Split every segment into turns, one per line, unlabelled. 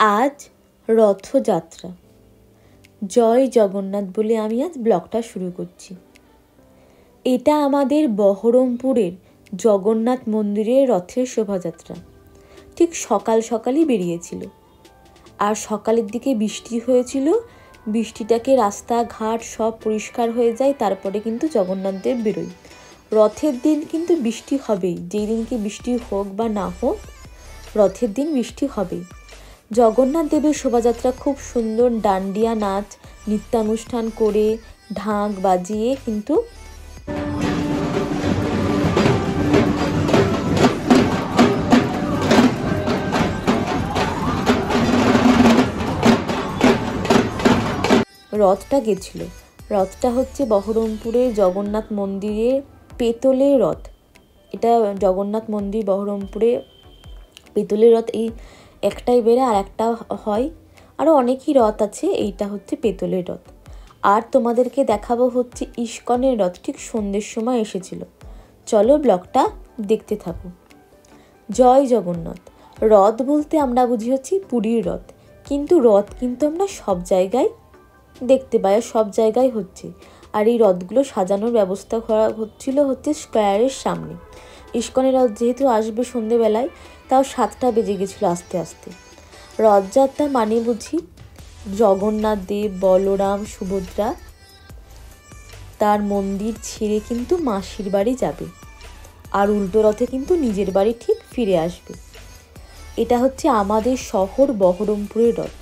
আজ রথযাত্রা। জয় জগন্নাথ বলে আমি আজ ব্লগটা শুরু করছি। এটা আমাদের বহরমপুরের জগন্নাথ মন্দিরের রথের শোভাযাত্রা। ঠিক সকাল সকালই বেরিয়েছিল, আর সকালের দিকে বৃষ্টি হয়েছিল। বৃষ্টিটাকে রাস্তাঘাট সব পরিষ্কার হয়ে যায়, তারপরে কিন্তু জগন্নাথ দেব বেরোয়। রথের দিন কিন্তু বৃষ্টি হবেই, যেই দিনকে বৃষ্টি হোক বা না হোক, রথের দিন বৃষ্টি হবেই। জগন্নাথ দেবের শোভাযাত্রা খুব সুন্দর ডান্ডিয়া নাচ, নৃত্যানুষ্ঠান করে, ঢাক বাজিয়ে কিন্তু রথটা গেছিল। রথটা হচ্ছে বহরমপুরের জগন্নাথ মন্দিরের পেতলের রথ। এটা জগন্নাথ মন্দির বহরমপুরে পেতলের রথ। এই একটাই বেড়ে আর একটা হয়, আরও অনেকই রথ আছে, এইটা হচ্ছে পেতলের রথ। আর তোমাদেরকে দেখাবো হচ্ছে ইস্কনের রথ, ঠিক সন্ধ্যের সময় এসেছিল। চলো ব্লগটা দেখতে থাকো। জয় জগন্নাথ। রথ বলতে আমরা বুঝি হচ্ছে পুরীর রথ, কিন্তু রথ কিন্তু আমরা সব জায়গায় দেখতে পাই, সব জায়গায় হচ্ছে। আর এই রথগুলো সাজানোর ব্যবস্থা করা হচ্ছিল হচ্ছে স্কোয়ারের সামনে। ইস্কনের রথ যেহেতু আসবে সন্ধেবেলায়, তাও 7টা বেজে গেছিলো আস্তে আস্তে। রথযাত্রা মানে বুঝি জগন্নাথ দেব, বলরাম, সুভদ্রা তার মন্দির ছেড়ে কিন্তু মাসির বাড়ি যাবে, আর উল্টো রথে কিন্তু নিজের বাড়ি ঠিক ফিরে আসবে। এটা হচ্ছে আমাদের শহর বহরমপুরের রথ।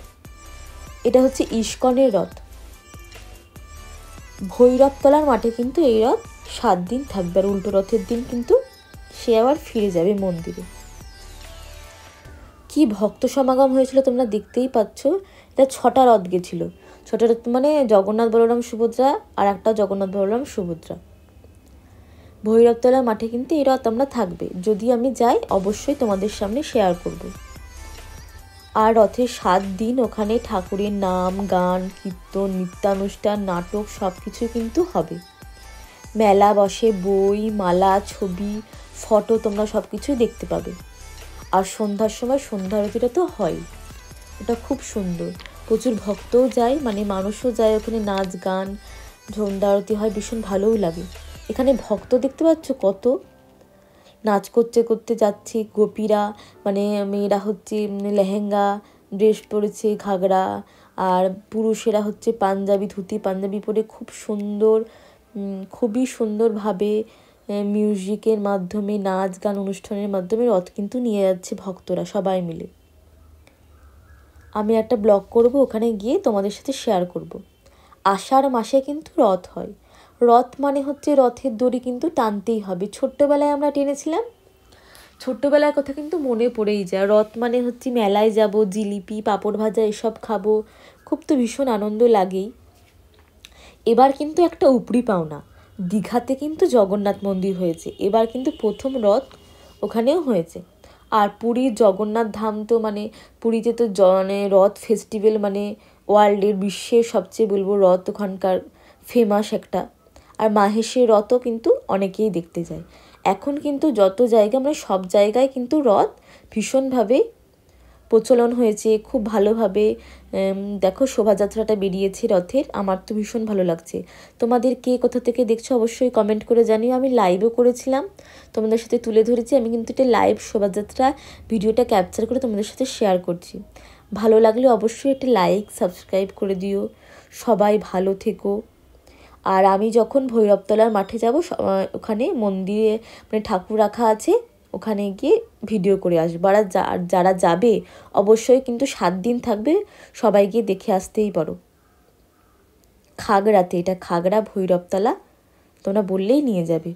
এটা হচ্ছে ইস্কনের রথ। ভৈরবতলার মাঠে কিন্তু এই রথ 7 দিন থাকবে, আর উল্টো রথের দিন কিন্তু সে আবার ফিরে যাবে মন্দিরে। কি ভক্ত সমাগম হয়েছিল তোমরা দেখতেই পাচ্ছ। এটা 6টা রথ গেছিল। 6টা রথ মানে জগন্নাথ, বলরাম, সুভদ্রা, আর একটা জগন্নাথ, বলরাম, সুভদ্রা। ভৈরবতলার মাঠে কিন্তু এই রথ আমরা থাকবে। যদি আমি যাই অবশ্যই তোমাদের সামনে শেয়ার করব। আর রথের 7 দিন ওখানে ঠাকুরের নাম, গান, কীর্তন, নৃত্যানুষ্ঠান, নাটক সব কিছু কিন্তু হবে। মেলা বসে, বই, মালা, ছবি, ফটো তোমরা সব কিছুই দেখতে পাবে। আর সন্ধ্যার সময় সন্ধ্যা আরতিটা তো হয়, ওটা খুব সুন্দর। প্রচুর ভক্তও যায়, মানে মানুষও যায় ওখানে, নাচ গান, সন্ধ্যা আরতি হয়, ভীষণ ভালোও লাগে। এখানে ভক্ত দেখতে পাচ্ছ কত, নাচ করতে করতে যাচ্ছে। গোপীরা মানে মেয়েরা হচ্ছে লেহেঙ্গা ড্রেস পরেছে, ঘাগরা, আর পুরুষেরা হচ্ছে পাঞ্জাবি, ধুতি পাঞ্জাবি পরে খুব সুন্দর, খুবই সুন্দরভাবে মিউজিকের মাধ্যমে, নাচ গান অনুষ্ঠানের মাধ্যমে রথ কিন্তু নিয়ে যাচ্ছে ভক্তরা সবাই মিলে। আমি একটা ব্লগ করব, ওখানে গিয়ে তোমাদের সাথে শেয়ার করব। আষাঢ় মাসে কিন্তু রথ হয়। রথ মানে হচ্ছে রথের দড়ি কিন্তু টানতেই হবে। ছোট্টবেলায় আমরা টেনেছিলাম, ছোট্টবেলার কথা কিন্তু মনে পড়েই যায়। রথ মানে হচ্ছে মেলায় যাব, জিলিপি, পাঁপড় ভাজা এসব খাবো, খুব তো ভীষণ আনন্দ লাগেই। এবার কিন্তু একটা উপরি পাওনা, দীঘাতে কিন্তু জগন্নাথ মন্দির হয়েছে, এবার কিন্তু প্রথম রথ ওখানেও হয়েছে। আর পুরীর জগন্নাথ ধাম তো মানে পুরীতে তো মানে রথ ফেস্টিভ্যাল, মানে ওয়ার্ল্ডের, বিশ্বের সবচেয়ে বলবো রথ ওখানকার ফেমাস একটা। আর মাহেশের রথও কিন্তু অনেকেই দেখতে যায়। এখন কিন্তু যত জায়গা, মানে সব জায়গায় কিন্তু রথ ভীষণভাবে প্রচলন হয়েছে, খুব ভালোভাবে। দেখো শোভাযাত্রাটা বেরিয়েছে রথের, আমার তো ভীষণ ভালো লাগছে। তোমাদের কে কোথা থেকে দেখছো অবশ্যই কমেন্ট করে জানিও। আমি লাইভও করেছিলাম, তোমাদের সাথে তুলে ধরেছি। আমি কিন্তু এটা লাইভ শোভাযাত্রা ভিডিওটা ক্যাপচার করে তোমাদের সাথে শেয়ার করছি। ভালো লাগলে অবশ্যই একটা লাইক, সাবস্ক্রাইব করে দিও। সবাই ভালো থেকো। আর আমি যখন ভৈরবতলার মাঠে যাব, ওখানে মন্দিরে মানে ঠাকুর রাখা আছে, ওখানে গিয়ে ভিডিও করে আসবো। আর যারা যাবে অবশ্যই কিন্তু 7 দিন থাকবে, সবাই গিয়ে দেখে আসতেই পারো। খাগড়াতে, এটা খাগড়া ভৈরবতলা, তোমরা বললেই নিয়ে যাবে।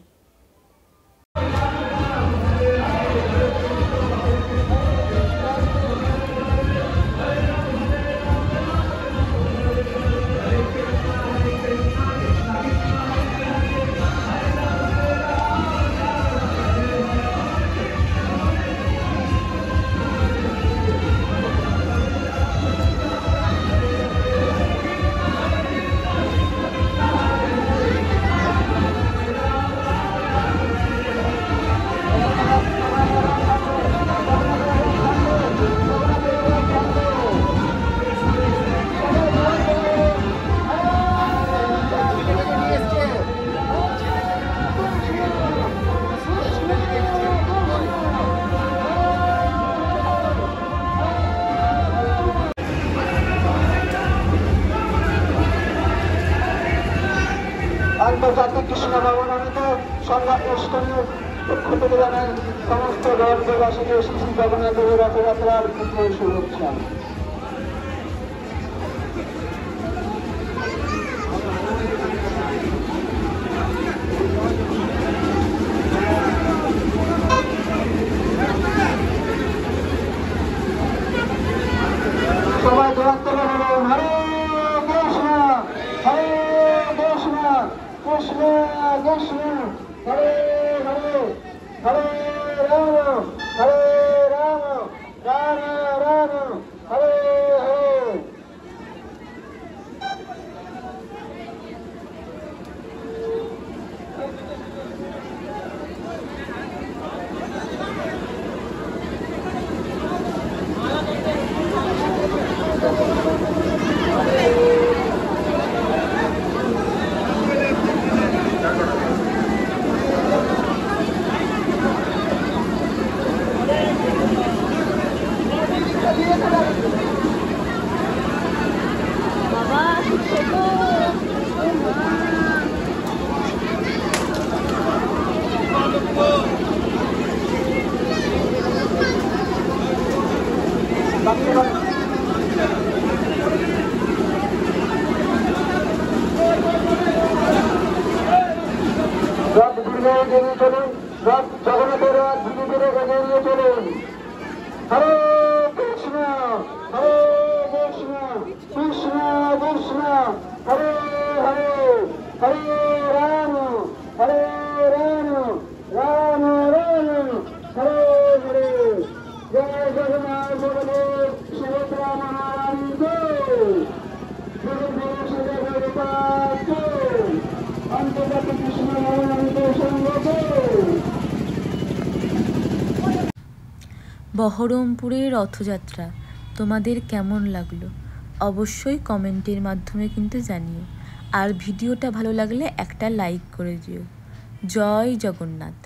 আন্তর্জাতিক কৃষ্ণ ভবন আনিত সংবাদ অনুষ্ঠানের পক্ষ থেকে জানাই সমস্ত রাজ্যবাসীকে শ্রী জগন্নাথের রথযাত্রার প্রীতি শুভেচ্ছা। সবাই জোরাত্তর বলুন হরে কৃষ্ণ হরে কৃষ্ণ কৃষ্ণ কৃষ্ণ হরে হরে হরে রাম হরে রাম রাম রাম হরে হরে। রথ ধীরে এগিয়ে চলুন, রথ জগন্নাথের রথ ধীরে ধীরে এগিয়ে চলুন। হরে কৃষ্ণ হরে কৃষ্ণ কৃষ্ণ কৃষ্ণ হরে হরে হরে রাম হরে রাম রাম রাম হরে হরে। জয় জগন্নাথ বলদেব সুভদ্রা মহারানী জয়। আন্তর্জাতিক কৃষ্ণ ভবন আনিত সংঘ।
বহরমপুরের রথযাত্রা তোমাদের কেমন লাগলো অবশ্যই কমেন্টের মাধ্যমে কিন্তু জানিও, আর ভিডিওটা ভালো লাগলে একটা লাইক করে দিও। জয় জগন্নাথ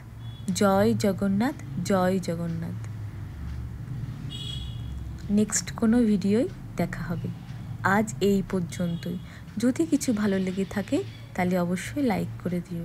জয় জগন্নাথ জয় জগন্নাথ। নেক্সট কোনো ভিডিওয় দেখা হবে। আজ এই পর্যন্তই। যদি কিছু ভালো লেগে থাকে তাহলে অবশ্যই লাইক করে দিও।